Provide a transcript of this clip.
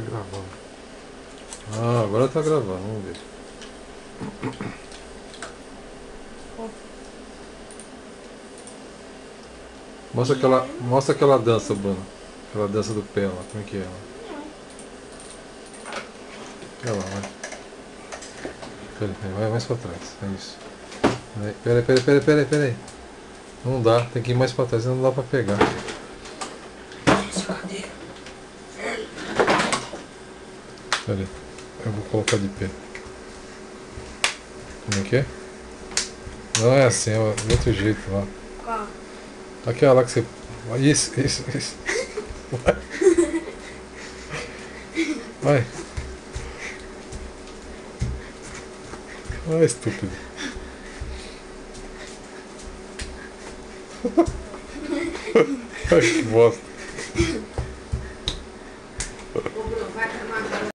gravando. Ah, agora tá gravando, vamos ver. Mostra aquela dança, Bruno. Aquela dança do pé lá, como é que é ela? Olha lá, vai. Vai mais pra trás, é isso. Peraí. Não dá, tem que ir mais pra trás, não dá pra pegar. Peraí, eu vou colocar de pé. Como é que é? Não é assim, é de outro jeito lá. Qual? Aquela lá que você. Isso. Vai. Vai, estúpido. Ai, que bosta. Ô, Bruno, vai pra